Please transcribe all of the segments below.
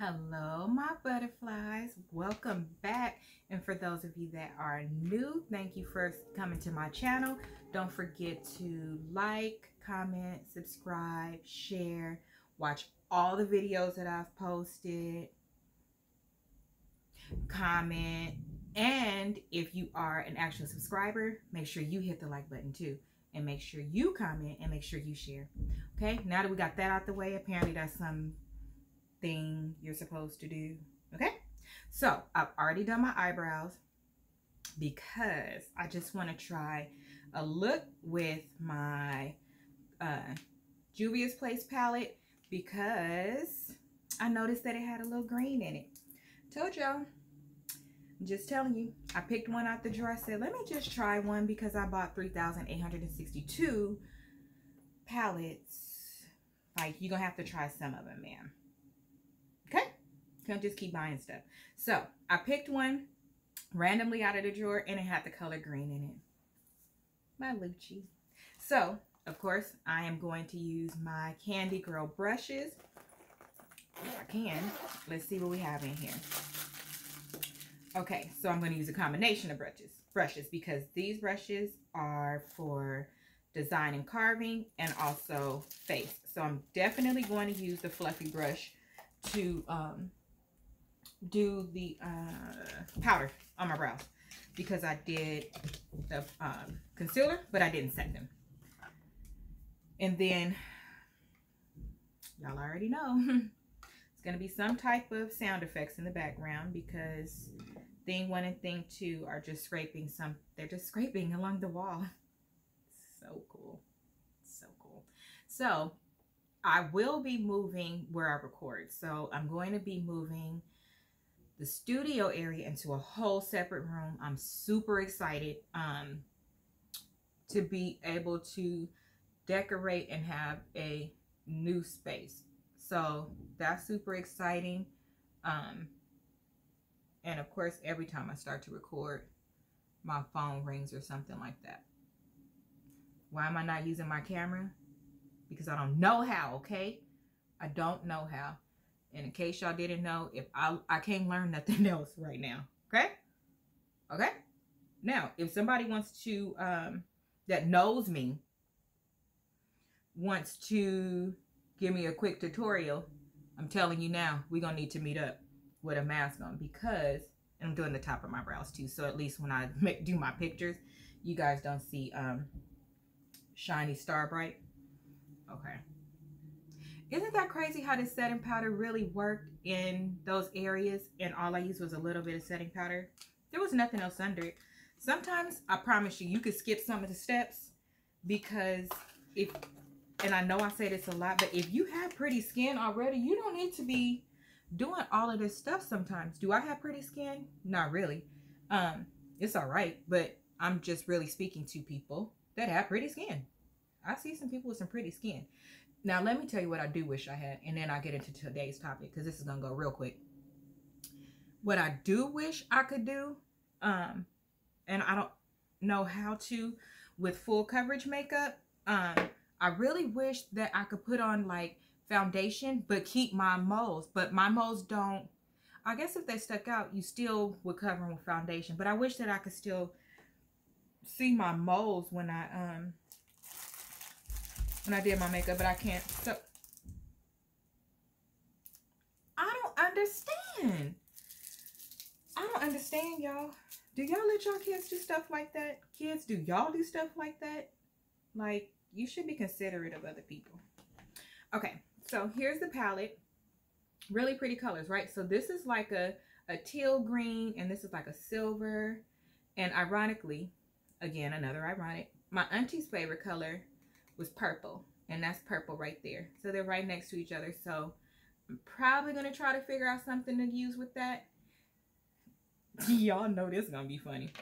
Hello, my butterflies. Welcome back. And for those of you that are new, thank you for coming to my channel. Don't forget to like, comment, subscribe, share, watch all the videos that I've posted, comment, and if you are an actual subscriber, make sure you hit the like button too. And make sure you comment and make sure you share. Okay, now that we got that out the way, apparently that's some thing you're supposed to do. Okay, so I've already done my eyebrows because I just want to try a look with my Juvia's Place palette because I noticed that it had a little green in it. Told y'all, just telling you, I picked one out the drawer. I said, let me just try one because I bought 3,862 palettes. Like, you're gonna have to try some of them, man. Okay, can't just keep buying stuff. So I picked one randomly out of the drawer and it had the color green in it. My Lucci. So of course I am going to use my Candy Girl brushes. If I can. Let's see what we have in here. Okay, so I'm going to use a combination of brushes because these brushes are for design and carving and also face. So I'm definitely going to use the fluffy brush to do the powder on my brows because I did the concealer, but I didn't set them. And then y'all already know it's gonna be some type of sound effects in the background because thing 1 and thing 2 are just scraping they're just scraping along the wall. So cool, so cool. So I will be moving where I record. So I'm going to be moving the studio area into a whole separate room. I'm super excited to be able to decorate and have a new space. So that's super exciting. And of course, every time I start to record, my phone rings or something like that. Why am I not using my camera? Because I don't know how, okay? I don't know how. And in case y'all didn't know, if I can't learn nothing else right now, okay? Okay? Now, if somebody wants to, that knows me, wants to give me a quick tutorial, I'm telling you now, we're going to need to meet up with a mask on because, and I'm doing the top of my brows too, so at least when I do my pictures, you guys don't see shiny star bright. Okay. Isn't that crazy how this setting powder really worked in those areas and all I used was a little bit of setting powder? There was nothing else under it. Sometimes, I promise you, you could skip some of the steps because if, and I know I say this a lot, but if you have pretty skin already, you don't need to be doing all of this stuff sometimes. Do I have pretty skin? Not really. It's all right, but I'm just really speaking to people that have pretty skin. I see some people with some pretty skin. Now, let me tell you what I do wish I had, and then I'll get into today's topic because this is going to go real quick. What I do wish I could do, and I don't know how to with full coverage makeup, I really wish that I could put on like foundation, but keep my moles. But my moles don't, I guess if they stuck out, you still would cover them with foundation. But I wish that I could still see my moles when I did my makeup, but I can't. So I don't understand. I don't understand, y'all. Do y'all let y'all kids do stuff like that? Kids, do y'all do stuff like that? Like, you should be considerate of other people. Okay, so here's the palette. Really pretty colors, right? So this is like a teal green, and this is like a silver. And ironically, again, another ironic, my auntie's favorite color was purple, and that's purple right there. So they're right next to each other. So I'm probably going to try to figure out something to use with that. Y'all know this is going to be funny.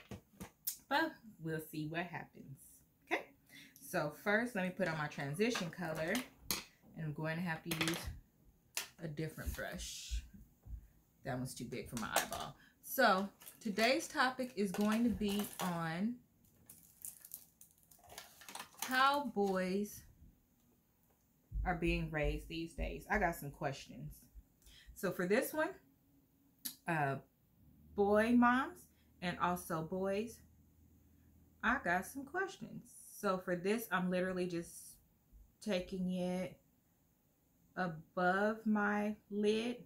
But we'll see what happens. Okay. So first, let me put on my transition color. And I'm going to have to use a different brush. That one's too big for my eyeball. So today's topic is going to be on how boys are being raised these days. I got some questions. So for this one, boy moms and also boys, I got some questions. So for this, I'm literally just taking it above my lid.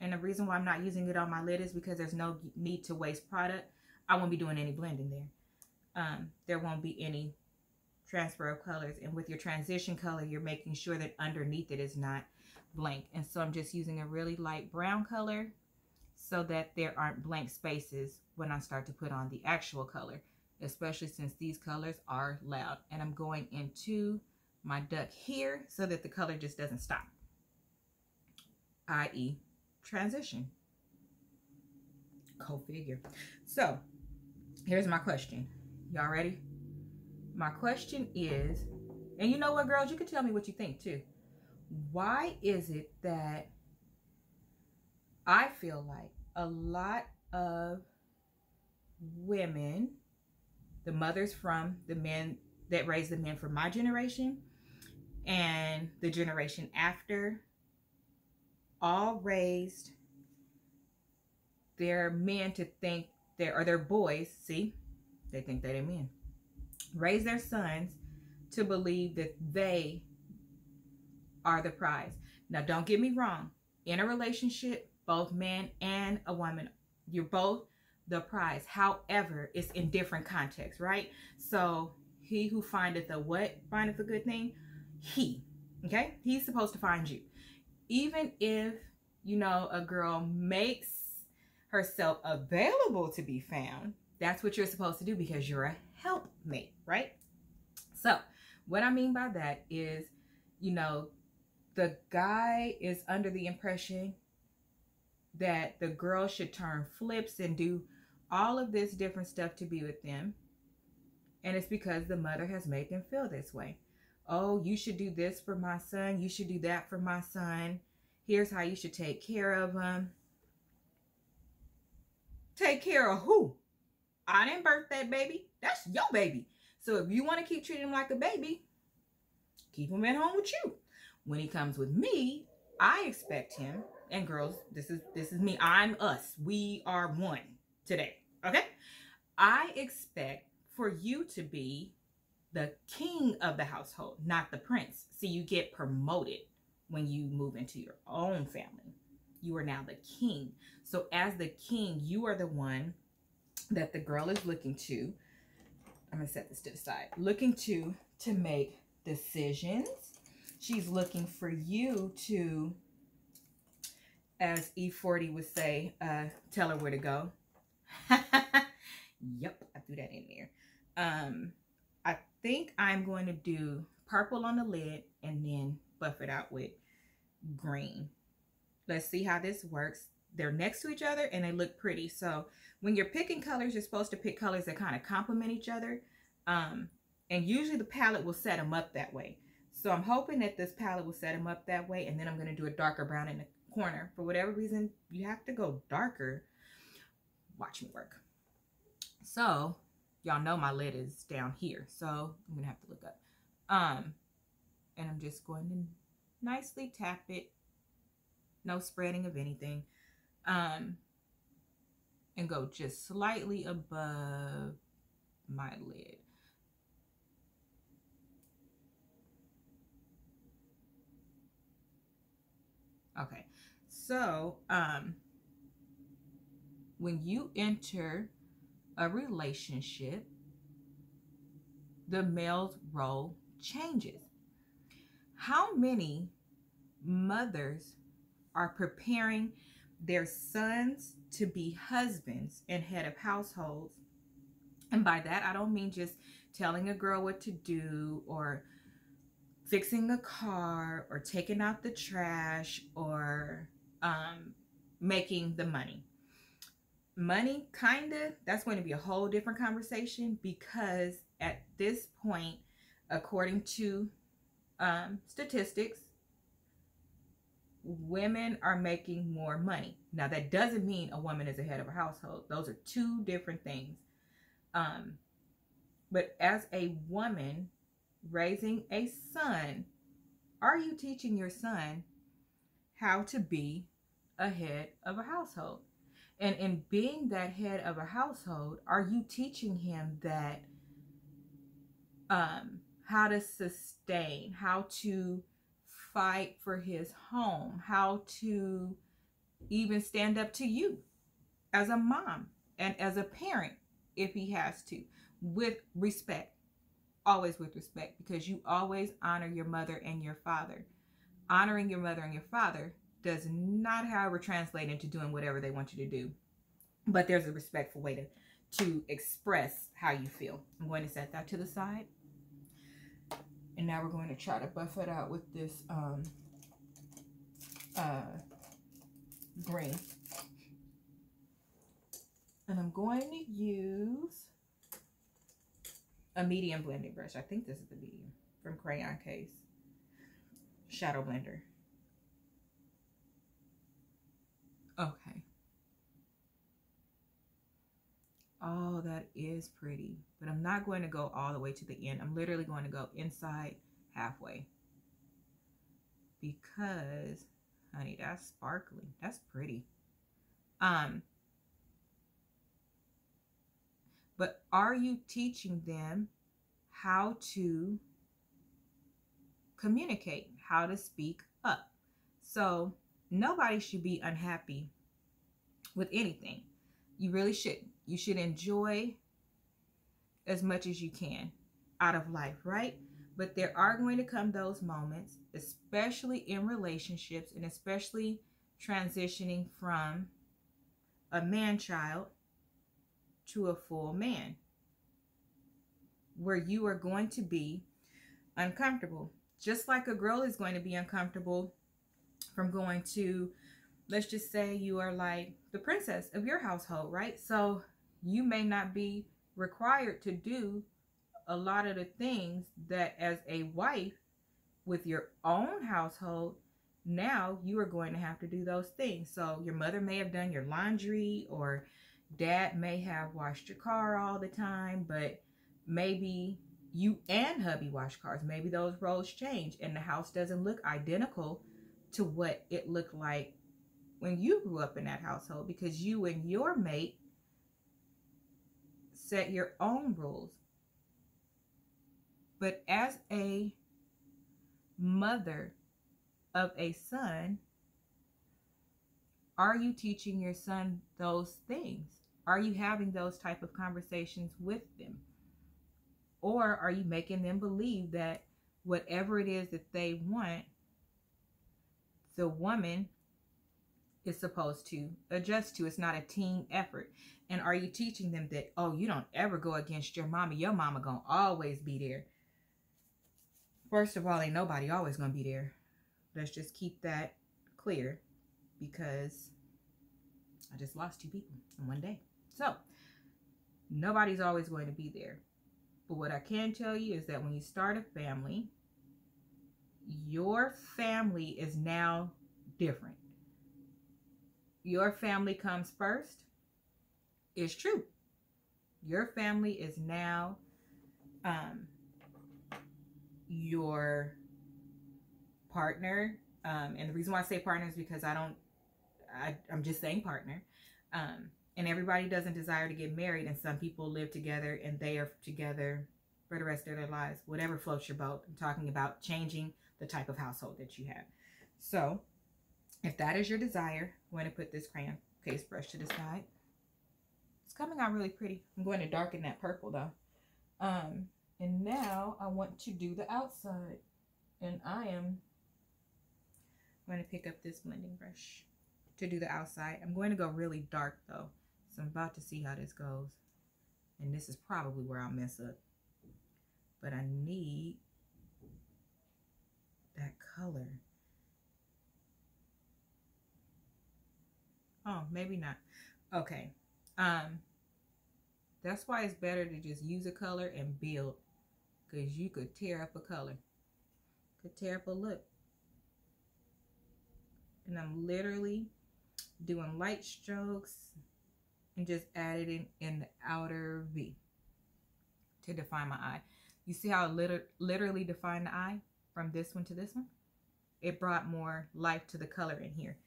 And the reason why I'm not using it on my lid is because there's no need to waste product. I won't be doing any blending there. There won't be any transfer of colors. And with your transition color, you're making sure that underneath it is not blank. And so I'm just using a really light brown color so that there aren't blank spaces when I start to put on the actual color, especially since these colors are loud. And I'm going into my duck here so that the color just doesn't stop, i.e. transition. Go figure. So here's my question. Y'all ready? My question is, and you know what, girls, you can tell me what you think too. Why is it that I feel like a lot of women, the mothers from the men that raised the men from my generation and the generation after, all raised their men to think or their boys, see, they think they're men, raise their sons to believe that they are the prize. Now, don't get me wrong. In a relationship, both man and a woman, you're both the prize. However, it's in different contexts, right? So he who findeth a what? Findeth a good thing? He, okay? He's supposed to find you. Even if, you know, a girl makes herself available to be found, that's what you're supposed to do because you're a helpmate, right? So what I mean by that is, you know, the guy is under the impression that the girl should turn flips and do all of this different stuff to be with them. And it's because the mother has made them feel this way. Oh, you should do this for my son. You should do that for my son. Here's how you should take care of him. Take care of who? I didn't birth that baby. That's your baby. So if you want to keep treating him like a baby, keep him at home with you. When he comes with me, I expect him, and girls, this is me. I'm us. We are one today. Okay? I expect for you to be the king of the household, not the prince. See, you get promoted when you move into your own family. You are now the king. So as the king, you are the one that the girl is looking to. I'm going to set this to the side. Looking to make decisions. She's looking for you to, as E40 would say, tell her where to go. Yep, I threw that in there. I think I'm going to do purple on the lid and then buff it out with green. Let's see how this works. They're next to each other and they look pretty. So when you're picking colors, you're supposed to pick colors that kind of complement each other. And usually the palette will set them up that way. So I'm hoping that this palette will set them up that way. And then I'm going to do a darker brown in the corner. For whatever reason, you have to go darker. Watch me work. So y'all know my lid is down here. So I'm going to have to look up. And I'm just going to nicely tap it. No spreading of anything. And go just slightly above my lid. Okay, so when you enter a relationship, the male's role changes. How many mothers are preparing their sons to be husbands and head of households? And by that, I don't mean just telling a girl what to do or fixing a car or taking out the trash or making the money. Money, that's going to be a whole different conversation because at this point, according to statistics, women are making more money. Now, that doesn't mean a woman is the head of a household. Those are two different things. But as a woman raising a son, are you teaching your son how to be a head of a household. And in being that head of a household, are you teaching him that how to sustain, how to fight for his home, how to even stand up to you as a mom and as a parent if he has to, with respect, always with respect, because you always honor your mother and your father. Honoring your mother and your father does not, however, translate into doing whatever they want you to do, but there's a respectful way to express how you feel. I'm going to set that to the side, and now we're going to try to buff it out with this green. And I'm going to use a medium blending brush. I think this is the medium from Crayon Case. Shadow blender. Okay. Oh, that is pretty. But I'm not going to go all the way to the end. I'm literally going to go inside halfway. Because, honey, that's sparkly. That's pretty. But are you teaching them how to communicate, how to speak up? So nobody should be unhappy with anything. You really shouldn't. You should enjoy as much as you can out of life, right? But there are going to come those moments, especially in relationships and especially transitioning from a man-child to a full man, where you are going to be uncomfortable. Just like a girl is going to be uncomfortable from going to, let's just say you are like the princess of your household, right? So you may not be required to do a lot of the things that as a wife with your own household, now you are going to have to do those things. So your mother may have done your laundry, or dad may have washed your car all the time, but maybe you and hubby wash cars. Maybe those roles change and the house doesn't look identical to what it looked like when you grew up in that household, because you and your mate set your own rules. But as a mother of a son, are you teaching your son those things? Are you having those type of conversations with them? Or are you making them believe that whatever it is that they want, the woman is supposed to adjust to? It's not a team effort. And are you teaching them that, oh, you don't ever go against your mama. Your mama gonna always be there. First of all, ain't nobody always gonna be there. Let's just keep that clear, because I just lost 2 people in one day. So nobody's always going to be there. But what I can tell you is that when you start a family, your family is now different. Your family comes first. It's true. Your family is now your partner. And the reason why I say partner is because I'm just saying partner. And everybody doesn't desire to get married, and some people live together and they are together for the rest of their lives. Whatever floats your boat. I'm talking about changing the type of household that you have. So if that is your desire, I'm going to put this Crayon Case brush to the side. It's coming out really pretty. I'm going to darken that purple though. And now I want to do the outside, and I am going to pick up this blending brush to do the outside. I'm going to go really dark though, so I'm about to see how this goes, and this is probably where I'll mess up, but I need that color. Oh, maybe not. Okay. That's why it's better to just use a color and build, because you could tear up a color, could tear up a look. And I'm literally doing light strokes and just adding in the outer V to define my eye. You see how I literally defined the eye from this one to this one? It brought more life to the color in here.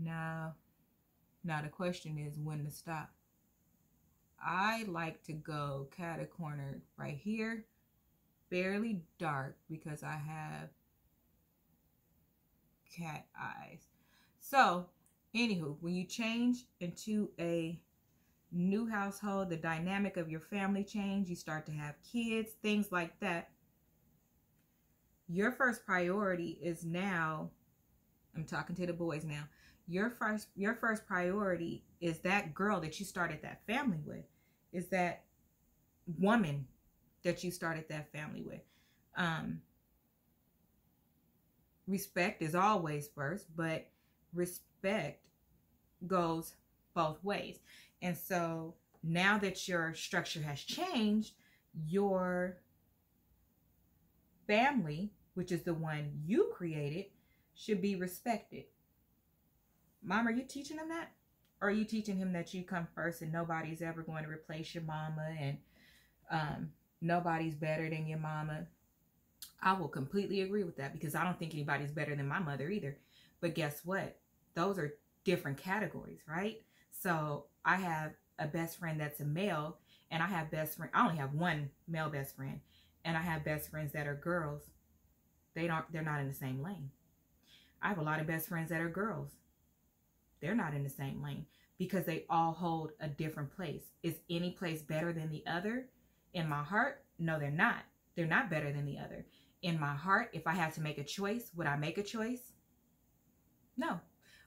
Now the question is when to stop. I like to go cat corner right here, barely dark, because I have cat eyes. So, anywho, when you change into a new household, the dynamic of your family change, you start to have kids, things like that. Your first priority is now, I'm talking to the boys now, your first priority is that girl that you started that family with, is that woman that you started that family with. Respect is always first, but respect goes both ways. And so now that your structure has changed, your family, which is the one you created, should be respected. Mom, are you teaching him that? Or are you teaching him that you come first and nobody's ever going to replace your mama, and nobody's better than your mama? I will completely agree with that, because I don't think anybody's better than my mother either. But guess what? Those are different categories, right? So I have a best friend that's a male, and I have best friend. I only have one male best friend, and I have best friends that are girls. They're not in the same lane. I have a lot of best friends that are girls. They're not in the same lane, because they all hold a different place. Is any place better than the other? In my heart, no, they're not. They're not better than the other. In my heart, if I had to make a choice, would I make a choice? No.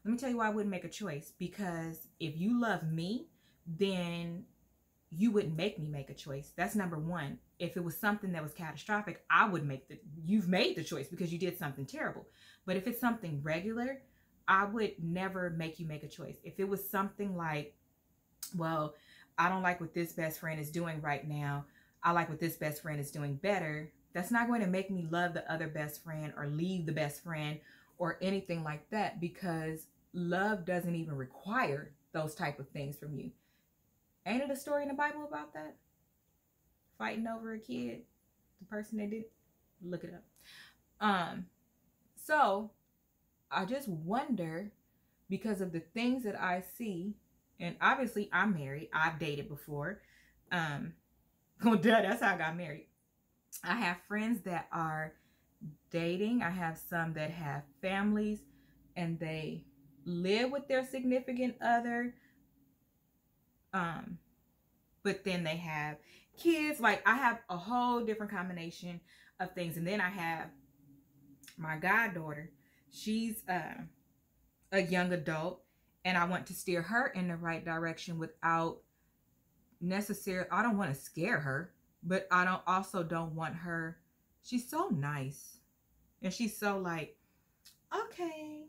Let me tell you why I wouldn't make a choice. Because if you love me, then you wouldn't make me make a choice. That's number one. If it was something that was catastrophic, you've made the choice because you did something terrible. But if it's something regular, I would never make you make a choice. If it was something like, well, I don't like what this best friend is doing right now, I like what this best friend is doing better, that's not going to make me love the other best friend or leave the best friend or anything like that, because love doesn't even require those type of things from you. Ain't it a story in the Bible about that? Fighting over a kid, the person that did, look it up. So I just wonder, because of the things that I see, and obviously I'm married, I've dated before. That's how I got married. I have friends that are dating. I have some that have families and they live with their significant other. But then they have kids. Like, I have a whole different combination of things. And then I have my goddaughter. She's a young adult, and I want to steer her in the right direction without necessarily, I don't want to scare her, but I don't want her, she's so nice. And she's so like, okay.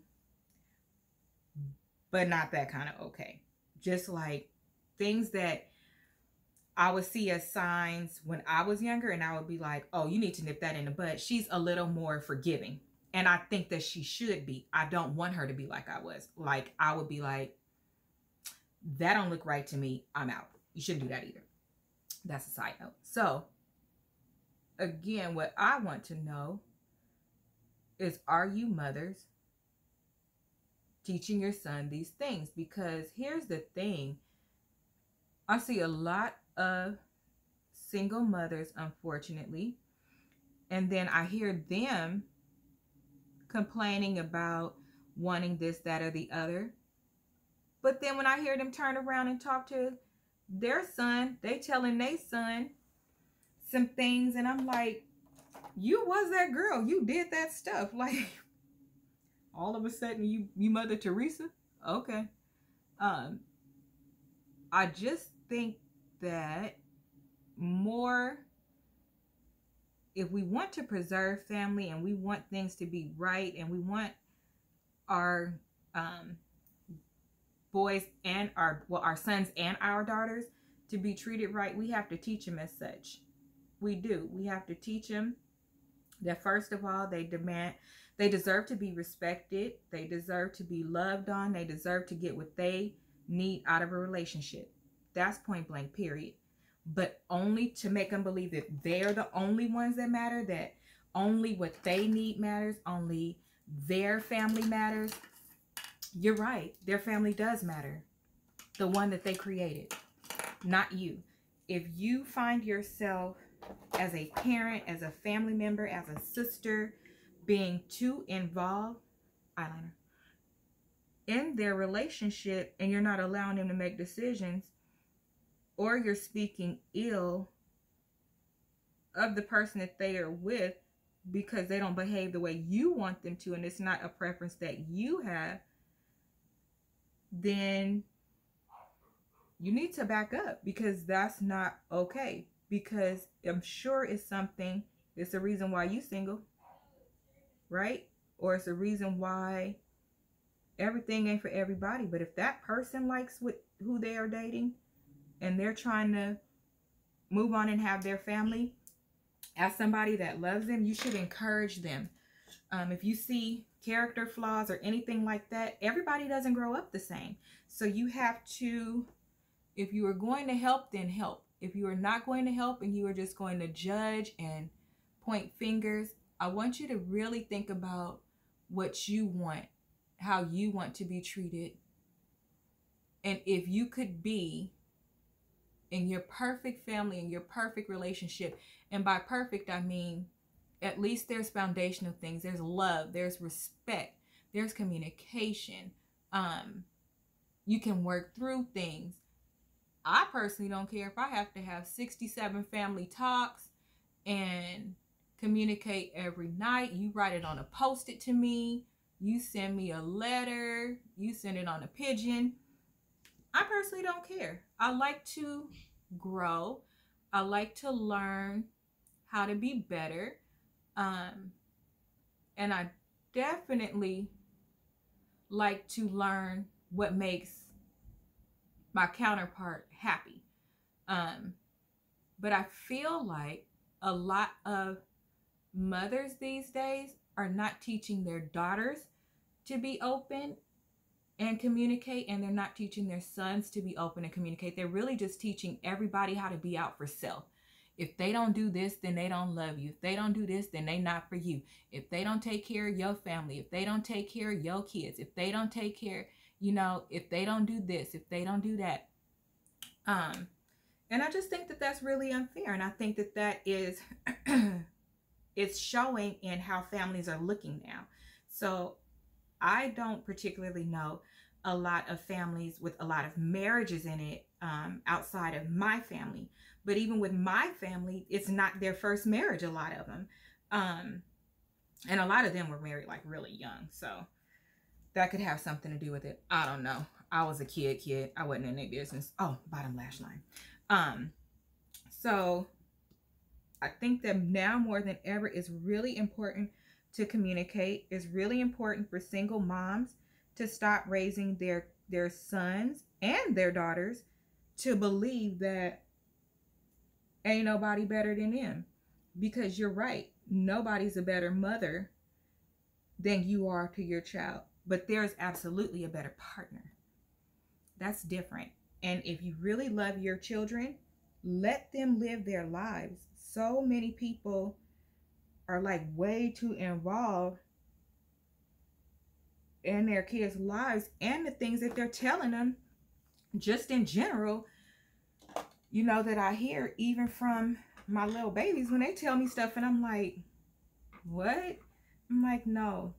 But not that kind of okay. Just like things that I would see as signs when I was younger, and I would be like, oh, you need to nip that in the bud. She's a little more forgiving. And I think that she should be. I don't want her to be like I was. Like, I would be like, that don't look right to me. I'm out. You shouldn't do that either. That's a side note. So, again, what I want to know is, are you mothers teaching your son these things? Because here's the thing. I see a lot of single mothers, unfortunately. And then I hear them complaining about wanting this, that, or the other. But then when I hear them turn around and talk to their son, they telling their son some things, and I'm like, you was that girl. You did that stuff. Like, all of a sudden you Mother Teresa? Okay. I just think that more, if we want to preserve family and we want things to be right, and we want our boys and our sons and our daughters to be treated right, we have to teach them as such. We do. We have to teach them that, first of all, they deserve to be respected. They deserve to be loved on. They deserve to get what they need out of a relationship. That's point blank, period. But only to make them believe that they're the only ones that matter, that only what they need matters, only their family matters. You're right. Their family does matter. The one that they created, not you. If you find yourself as a parent, as a family member, as a sister, being too involved, eyeliner, in their relationship, and you're not allowing them to make decisions, or you're speaking ill of the person that they are with because they don't behave the way you want them to, and it's not a preference that you have, then you need to back up, because that's not okay. Because I'm sure it's something, it's a reason why you single, right? Or it's a reason why everything ain't for everybody. But if that person likes who they are dating and they're trying to move on and have their family, as somebody that loves them, you should encourage them. If you see character flaws or anything like that, everybody doesn't grow up the same. So you have to, if you are going to help, then help. If you are not going to help and you are just going to judge and point fingers, I want you to really think about what you want, how you want to be treated. And if you could be in your perfect family, in your perfect relationship, and by perfect, I mean, at least there's foundational things. There's love, there's respect, there's communication. You can work through things. I personally don't care if I have to have 67 family talks and communicate every night. You write it on a post-it to me. You send me a letter. You send it on a pigeon. I personally don't care. I like to grow. I like to learn how to be better. And I definitely like to learn what makes my counterpart happy. But I feel like a lot of mothers these days are not teaching their daughters to be open and communicate, and they're not teaching their sons to be open and communicate. They're really just teaching everybody how to be out for self. If they don't do this, then they don't love you. If they don't do this, then they not for you. If they don't take care of your family, if they don't take care of your kids, if they don't take care, if they don't do this, if they don't do that. And I just think that that's really unfair. And I think that that is, it's showing in how families are looking now. So I don't particularly know a lot of families with a lot of marriages in it outside of my family. But even with my family, it's not their first marriage, a lot of them. And a lot of them were married like really young. So that could have something to do with it. I don't know. I was a kid. I wasn't in their business. Oh, bottom lash line. So I think that now more than ever, it's really important to communicate. It's really important for single moms to stop raising their sons and their daughters to believe that ain't nobody better than them. Because you're right. Nobody's a better mother than you are to your child. But there's absolutely a better partner. That's different. And if you really love your children, let them live their lives. So many people are like way too involved in their kids' lives and the things that they're telling them just in general, that I hear even from my little babies when they tell me stuff and I'm like, what? I'm like, no,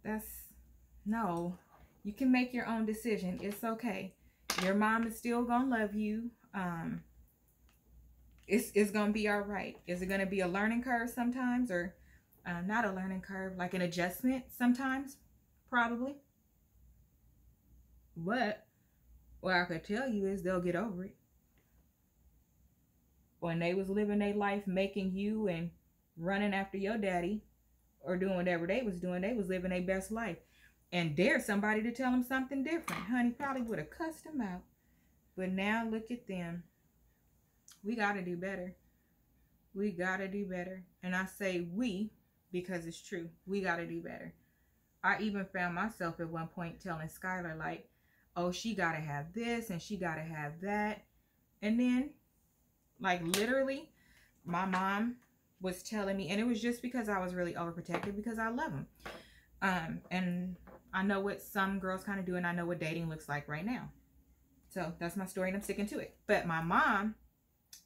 you can make your own decision. It's okay. Your mom is still gonna love you. It's gonna be all right. Is it gonna be a learning curve sometimes, or not a learning curve, like an adjustment sometimes? Probably. But what I could tell you is they'll get over it. When they was living their life making you and running after your daddy or doing whatever they was doing, they was living their best life. And dare somebody to tell them something different. Honey, probably would have cussed them out. But now look at them. We got to do better. We got to do better. And I say we because it's true. We got to do better. I even found myself at one point telling Skylar, like, oh, she got to have this and she got to have that. And then, like, literally, my mom was telling me, and it was just because I was really overprotective because I love him. And I know what some girls kind of do, and I know what dating looks like right now. So that's my story, and I'm sticking to it. But my mom,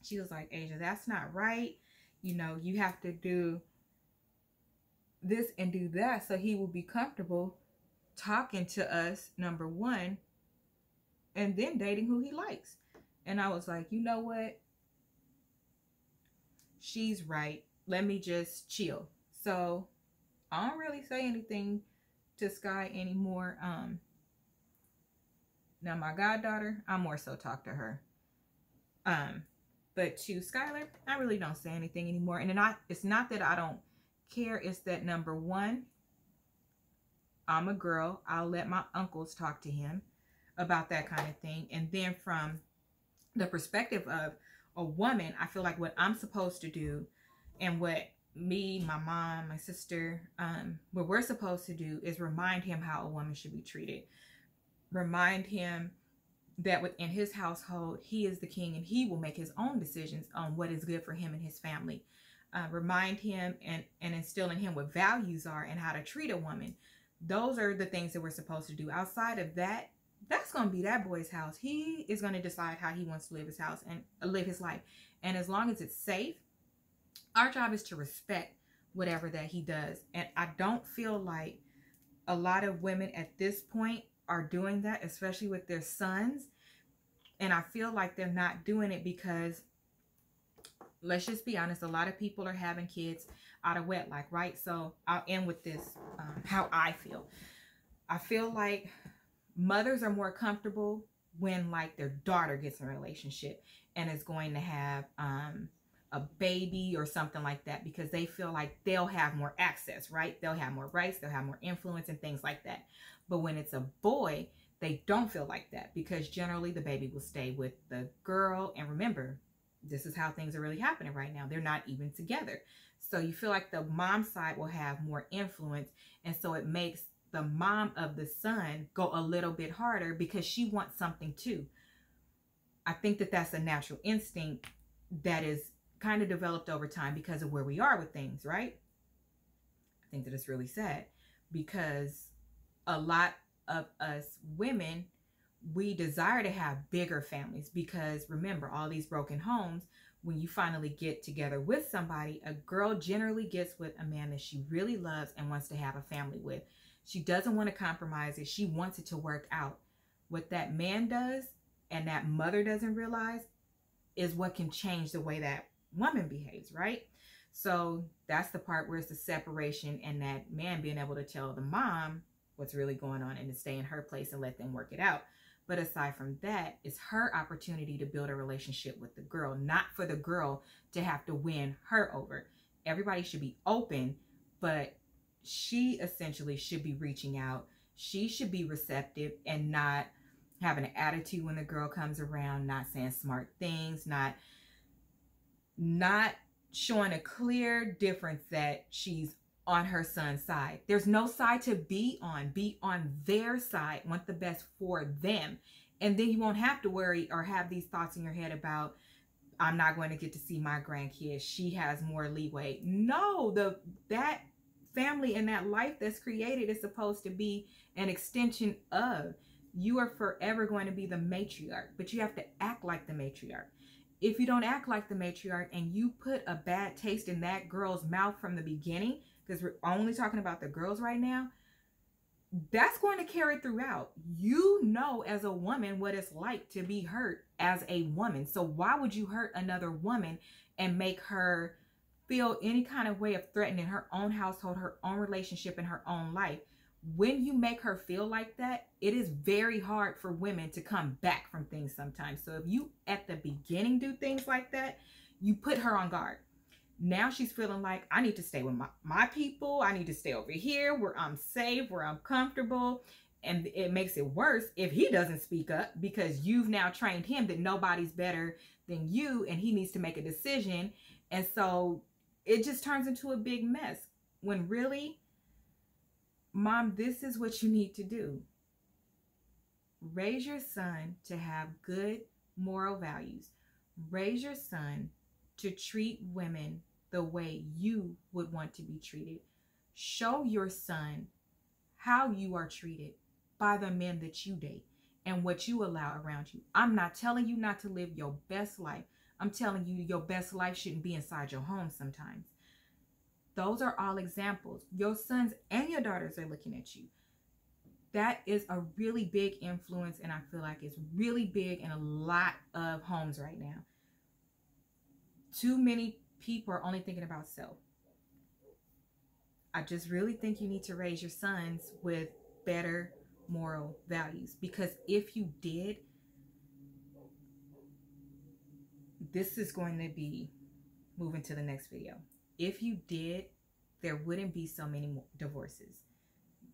she was like, Asia, that's not right. You know, you have to do this and do that so he will be comfortable talking to us, number one, and then dating who he likes. And I was like, you know what? She's right. Let me just chill. So I don't really say anything to Sky anymore. Now my goddaughter, I more so talk to her. But to Skylar, I really don't say anything anymore. And it's not that I don't care. It's that, number one, I'm a girl. I'll let my uncles talk to him about that kind of thing. And then from the perspective of a woman, I feel like what I'm supposed to do and what me, my mom, my sister, what we're supposed to do is remind him how a woman should be treated. Remind him that within his household, he is the king and he will make his own decisions on what is good for him and his family. Remind him and instill in him what values are and how to treat a woman. Those are the things that we're supposed to do. Outside of that, that's going to be that boy's house. He is going to decide how he wants to live his house and live his life. And as long as it's safe, our job is to respect whatever that he does. And I don't feel like a lot of women at this point are doing that, especially with their sons. And I feel like they're not doing it because, let's just be honest, a lot of people are having kids out of wedlock, right? So I'll end with this, how I feel. I feel like mothers are more comfortable when like their daughter gets in a relationship and is going to have a baby or something like that, because they feel like they'll have more access, right? They'll have more rights, they'll have more influence and things like that. But when it's a boy, they don't feel like that, because generally the baby will stay with the girl. And remember, this is how things are really happening right now. They're not even together. So you feel like the mom side will have more influence. And so it makes the mom of the son go a little bit harder because she wants something too. I think that that's a natural instinct that is kind of developed over time because of where we are with things, right? I think that it's really sad because a lot of us women, we desire to have bigger families, because remember, all these broken homes, when you finally get together with somebody, a girl generally gets with a man that she really loves and wants to have a family with. She doesn't want to compromise it. She wants it to work out. What that man does and that mother doesn't realize is what can change the way that woman behaves, right? So that's the part where it's the separation and that man being able to tell the mom what's really going on and to stay in her place and let them work it out. But aside from that, it's her opportunity to build a relationship with the girl, not for the girl to have to win her over. Everybody should be open, but she essentially should be reaching out. She should be receptive and not having an attitude when the girl comes around, not saying smart things, not showing a clear difference that she's on her son's side. There's no side to be on. Be on their side. Want the best for them. And then you won't have to worry or have these thoughts in your head about, I'm not going to get to see my grandkids. She has more leeway. No, that family and that life that's created is supposed to be an extension of. You are forever going to be the matriarch, but you have to act like the matriarch. If you don't act like the matriarch and you put a bad taste in that girl's mouth from the beginning, because we're only talking about the girls right now, that's going to carry throughout. You know as a woman what it's like to be hurt as a woman. So why would you hurt another woman and make her feel any kind of way of threatening her own household, her own relationship, and her own life? When you make her feel like that, it is very hard for women to come back from things sometimes. So if you at the beginning do things like that, you put her on guard. Now she's feeling like, I need to stay with my people. I need to stay over here where I'm safe, where I'm comfortable. And it makes it worse if he doesn't speak up, because you've now trained him that nobody's better than you and he needs to make a decision. And so it just turns into a big mess when really, Mom, this is what you need to do. Raise your son to have good moral values. Raise your son to treat women the way you would want to be treated. Show your son how you are treated by the men that you date and what you allow around you. I'm not telling you not to live your best life. I'm telling you your best life shouldn't be inside your home sometimes. Those are all examples. Your sons and your daughters are looking at you. That is a really big influence, and I feel like it's really big in a lot of homes right now. Too many people are only thinking about self. I just really think you need to raise your sons with better moral values, because if you did, this is going to be moving to the next video. If you did, there wouldn't be so many divorces.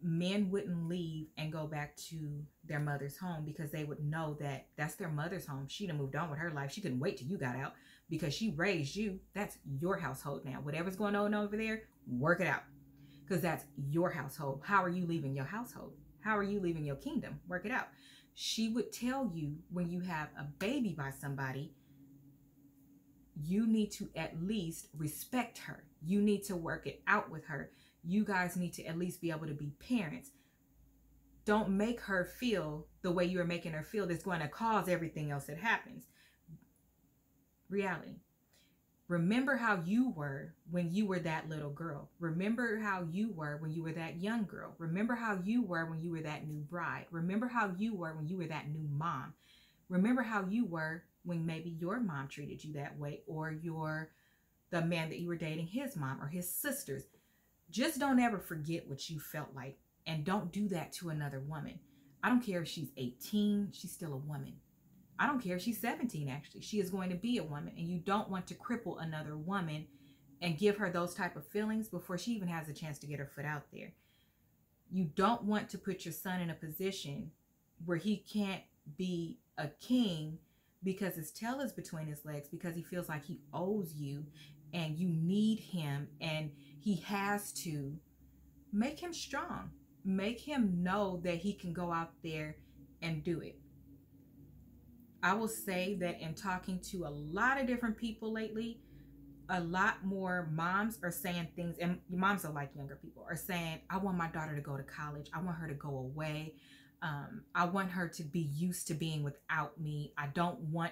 Men wouldn't leave and go back to their mother's home because they would know that that's their mother's home. She done moved on with her life. She couldn't wait till you got out because she raised you. That's your household now. Whatever's going on over there, work it out, because that's your household. How are you leaving your household? How are you leaving your kingdom? Work it out. She would tell you when you have a baby by somebody, you need to at least respect her. You need to work it out with her. You guys need to at least be able to be parents. Don't make her feel the way you are making her feel that's going to cause everything else that happens. Reality. Remember how you were when you were that little girl. Remember how you were when you were that young girl. Remember how you were when you were that new bride. Remember how you were when you were that new mom. Remember how you were when maybe your mom treated you that way, or the man that you were dating, his mom or his sisters. Just don't ever forget what you felt like, and don't do that to another woman. I don't care if she's 18, she's still a woman. I don't care if she's 17, actually. She is going to be a woman, and you don't want to cripple another woman and give her those type of feelings before she even has a chance to get her foot out there. You don't want to put your son in a position where he can't be a king because his tail is between his legs, because he feels like he owes you and you need him, and he has to. Make him strong. Make him know that he can go out there and do it. I will say that in talking to a lot of different people lately, a lot more moms are saying things, and moms are like younger people, are saying, I want my daughter to go to college. I want her to go away. I want her to be used to being without me. I don't want,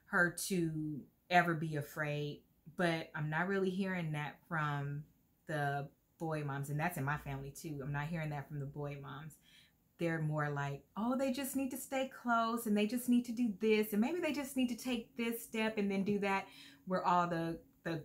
her to ever be afraid. But I'm not really hearing that from the boy moms, and that's in my family too. I'm not hearing that from the boy moms. They're more like, oh, they just need to stay close, and they just need to do this, and maybe they just need to take this step and then do that. Where all the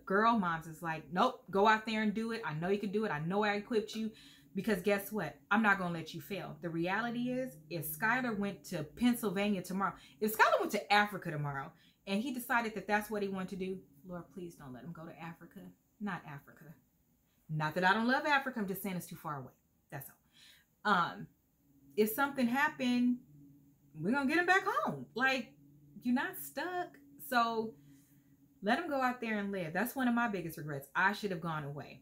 girl moms is like, nope, go out there and do it. I know you can do it. I know I equipped you, because guess what? I'm not going to let you fail. The reality is, if Skylar went to Pennsylvania tomorrow, if Skylar went to Africa tomorrow, and he decided that that's what he wanted to do, Lord, please don't let him go to Africa. Not Africa. Not that I don't love Africa. I'm just saying it's too far away. That's all. If something happened, we're going to get him back home. Like, you're not stuck. So let him go out there and live. That's one of my biggest regrets. I should have gone away.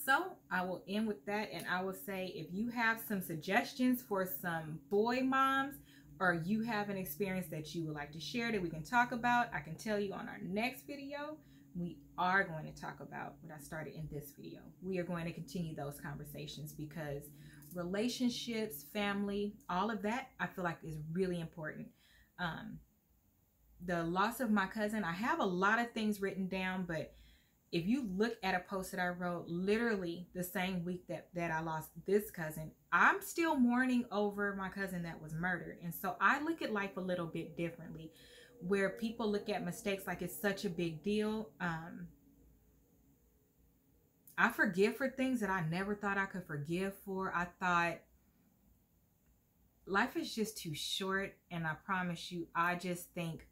So I will end with that. And I will say, if you have some suggestions for some boy moms, or you have an experience that you would like to share that we can talk about, I can tell you on our next video, we are going to talk about what I started in this video. We are going to continue those conversations, because relationships, family, all of that, I feel like is really important. The loss of my cousin, I have a lot of things written down, but if you look at a post that I wrote literally the same week that I lost this cousin, I'm still mourning over my cousin that was murdered. And so I look at life a little bit differently, where people look at mistakes like it's such a big deal. I forgive for things that I never thought I could forgive for. I thought life is just too short, and I promise you, I just think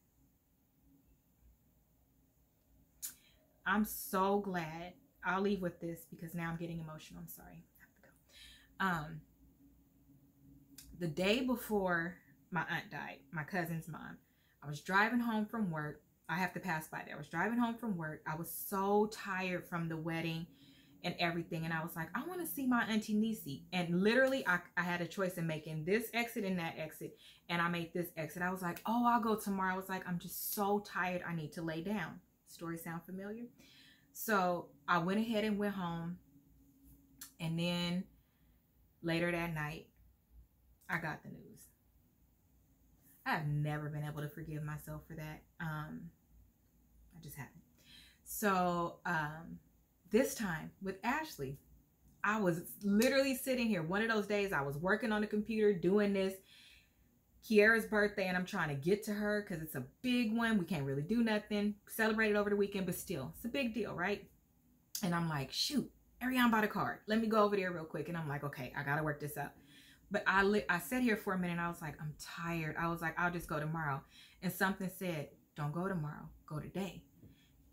I'm so glad. I'll leave with this because now I'm getting emotional. I'm sorry. I have to go. The day before my aunt died, my cousin's mom, I was driving home from work. I have to pass by there. I was driving home from work. I was so tired from the wedding and everything. And I was like, I want to see my auntie Nisi. And literally, I had a choice in making this exit and that exit. And I made this exit. I was like, oh, I'll go tomorrow. I was like, I'm just so tired. I need to lay down. Story sound familiar? So I went ahead and went home. And then Later that night, I got the news. I've never been able to forgive myself for that. I just haven't. So this time with Ashley, I was literally sitting here. One of those days I was working on the computer doing this. Kiara's birthday, and I'm trying to get to her because it's a big one. We can't really do nothing. Celebrate it over the weekend, but still, it's a big deal, right? And I'm like, shoot, Ariane bought a card. Let me go over there real quick. And I'm like, okay, I got to work this out. But I sat here for a minute and I was like, I'm tired. I was like, I'll just go tomorrow. And something said, don't go tomorrow, go today.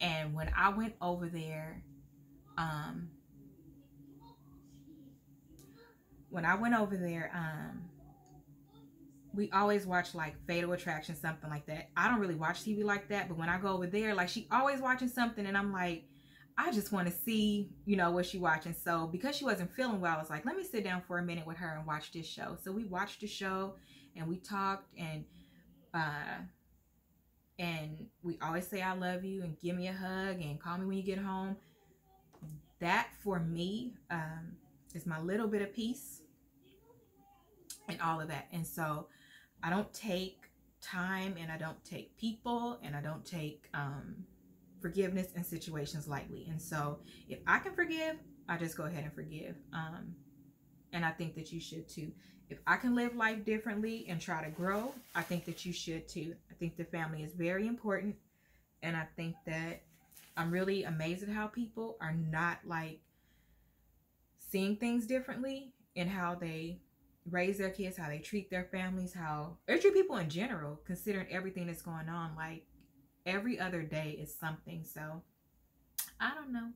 And when I went over there, we always watch like Fatal Attraction, something like that. I don't really watch TV like that, but when I go over there, like she always watching something and I'm like, I just want to see, you know, what she watching. So because she wasn't feeling well, I was like, let me sit down for a minute with her and watch this show. So we watched the show and we talked, and we always say I love you and give me a hug and call me when you get home. That for me is my little bit of peace and all of that. And so I don't take time, and I don't take people, and I don't take forgiveness in situations lightly. And so if I can forgive, I just go ahead and forgive. And I think that you should too. If I can live life differently and try to grow, I think that you should too. I think the family is very important. And I think that I'm really amazed at how people are not like seeing things differently in how they raise their kids, how they treat their families, how they treat people in general, considering everything that's going on. Like every other day is something. So I don't know,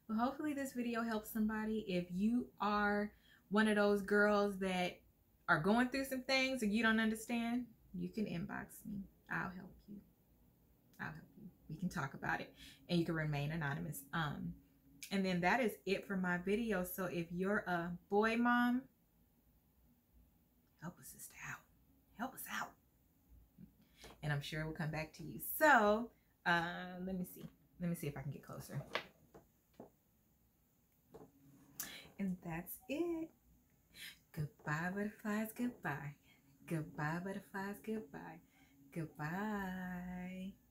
but hopefully this video helps somebody. If you are one of those girls that are going through some things and you don't understand, you can inbox me. I'll help you. I'll help you. We can talk about it, and you can remain anonymous. And then that is it for my video. So if you're a boy mom, help a sister out. Help us out. And I'm sure we'll come back to you. So let me see. Let me see if I can get closer. And that's it. Goodbye, butterflies. Goodbye. Goodbye, butterflies. Goodbye. Goodbye.